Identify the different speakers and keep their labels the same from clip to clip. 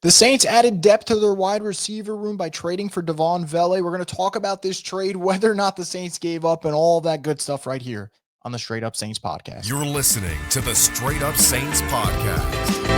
Speaker 1: The Saints added depth to their wide receiver room by trading for Devaughn Vele. We're going to talk about this trade, whether or not the Saints gave up, and all that good stuff right here on the Straight Up Saints podcast.
Speaker 2: You're listening to the Straight Up Saints podcast.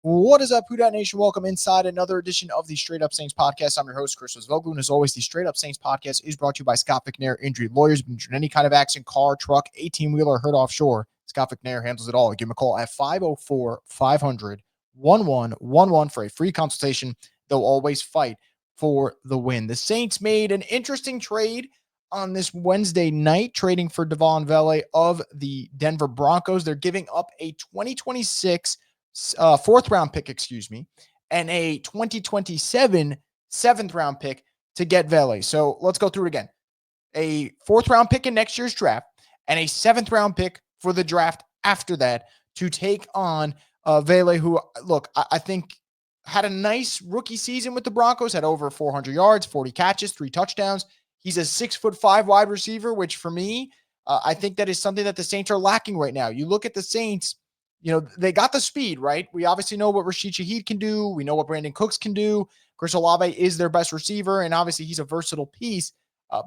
Speaker 1: What is up, Who Dat Nation? Welcome inside another edition of the Straight Up Saints podcast. I'm your host, Chris Vogel, and as always, the Straight Up Saints podcast is brought to you by Scott Vicknair Injury Lawyers. Been in any kind of accident, car, truck, 18-wheeler, hurt offshore, Scott Vicknair handles it all. Give him a call at 504-500-1111 for a free consultation. They'll always fight for the win. The Saints made an interesting trade on this Wednesday night, trading for Devaughn Vele of the Denver Broncos. They're giving up a 2026 fourth round pick, and a 2027 seventh round pick to get Vele. So let's go through it again. A fourth round pick in next year's draft and a seventh round pick for the draft after that to take on Vele, who, look, I think had a nice rookie season with the Broncos, had over 400 yards, 40 catches, 3 touchdowns. He's a 6'5" wide receiver, which for me, I think that is something that the Saints are lacking right now. You look at the Saints, you know, they got the speed, right? We obviously know what Rashid Shaheed can do. We know what Brandon Cooks can do. Chris Olave is their best receiver, and obviously he's a versatile piece.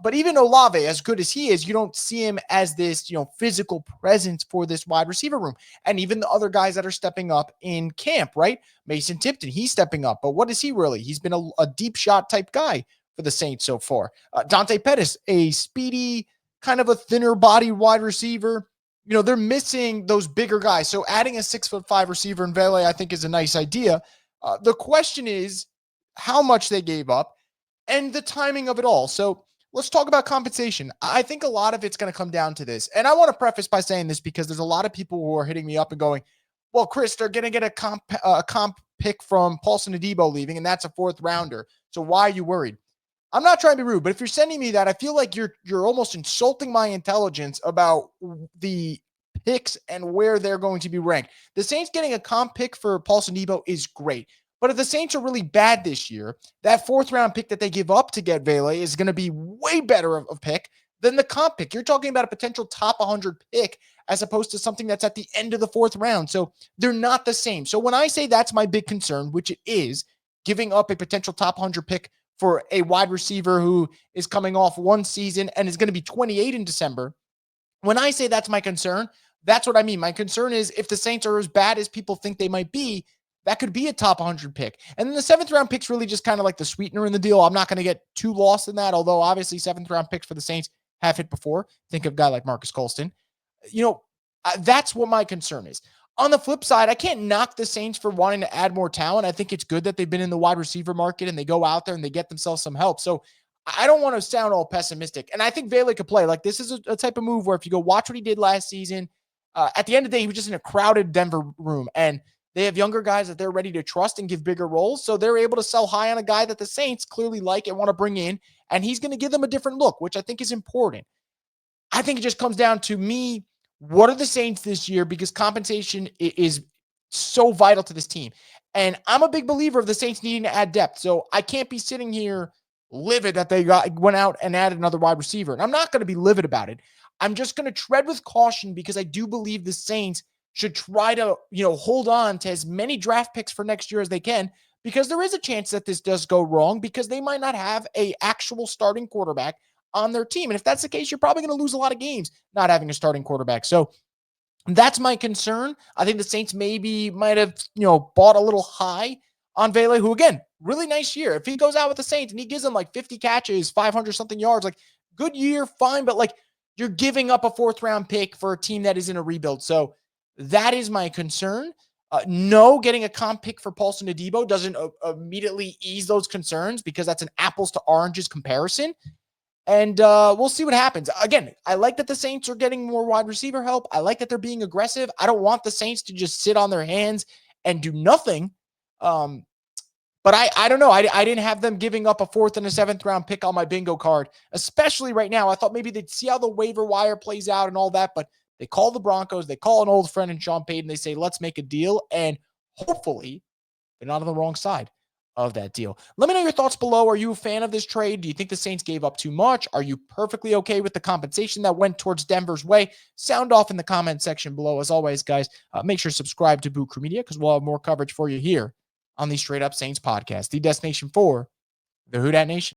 Speaker 1: But even Olave, as good as he is, you don't see him as this, physical presence for this wide receiver room. And even the other guys that are stepping up in camp, right? Mason Tipton, he's stepping up. But what is he really? He's been a deep shot type guy for the Saints so far. Dante Pettis, a speedy, kind of a thinner body wide receiver. They're missing those bigger guys. So adding a 6'5" receiver in Vele, I think, is a nice idea. The question is how much they gave up and the timing of it all. So let's talk about compensation. I think a lot of it's going to come down to this. And I want to preface by saying this because there's a lot of people who are hitting me up and going, well, Chris, they're going to get a comp pick from Paulson Adebo leaving, and that's a fourth rounder. So why are you worried? I'm not trying to be rude, but if you're sending me that, I feel like you're almost insulting my intelligence about the picks and where they're going to be ranked. The Saints getting a comp pick for Paulson Adebo is great. But if the Saints are really bad this year, that fourth round pick that they give up to get Vele is going to be way better of a pick than the comp pick. You're talking about a potential top 100 pick as opposed to something that's at the end of the fourth round. So they're not the same. So when I say that's my big concern, which it is, giving up a potential top 100 pick for a wide receiver who is coming off one season and is going to be 28 in December. When I say that's my concern, that's what I mean. My concern is if the Saints are as bad as people think they might be, that could be a top 100 pick. And then the seventh round pick's really just kind of like the sweetener in the deal. I'm not going to get too lost in that, although obviously seventh round picks for the Saints have hit before. Think of a guy like Marcus Colston. That's what my concern is. On the flip side, I can't knock the Saints for wanting to add more talent. I think it's good that they've been in the wide receiver market and they go out there and they get themselves some help. So I don't want to sound all pessimistic. And I think Vele could play. Like, this is a type of move where if you go watch what he did last season, at the end of the day, he was just in a crowded Denver room. And they have younger guys that they're ready to trust and give bigger roles. So they're able to sell high on a guy that the Saints clearly like and want to bring in. And he's going to give them a different look, which I think is important. I think it just comes down to me. What are the Saints this year? Because compensation is so vital to this team. And I'm a big believer of the Saints needing to add depth. So I can't be sitting here livid that they went out and added another wide receiver. And I'm not going to be livid about it. I'm just going to tread with caution because I do believe the Saints should try to, hold on to as many draft picks for next year as they can, because there is a chance that this does go wrong because they might not have an actual starting quarterback on their team. And if that's the case, you're probably going to lose a lot of games not having a starting quarterback. So that's my concern. I think the Saints might have, bought a little high on Vele, who, again, really nice year. If he goes out with the Saints and he gives them like 50 catches, 500 something yards, like good year, fine. But like you're giving up a fourth round pick for a team that is in a rebuild. So that is my concern. No, getting a comp pick for Paulson Adebo doesn't immediately ease those concerns because that's an apples to oranges comparison. And we'll see what happens. Again, I like that the Saints are getting more wide receiver help. I like that they're being aggressive. I don't want the Saints to just sit on their hands and do nothing. But I don't know. I didn't have them giving up a fourth and a seventh round pick on my bingo card, especially right now. I thought maybe they'd see how the waiver wire plays out and all that. But they call the Broncos. They call an old friend in Sean Payton. They say, let's make a deal. And hopefully they're not on the wrong side. of that deal. Let me know your thoughts below. Are you a fan of this trade? Do you think the Saints gave up too much? Are you perfectly okay with the compensation that went towards Denver's way? Sound off in the comment section below. As always, guys, make sure to subscribe to Boot Crew Media because we'll have more coverage for you here on the Straight Up Saints podcast, the destination for the Who Dat Nation.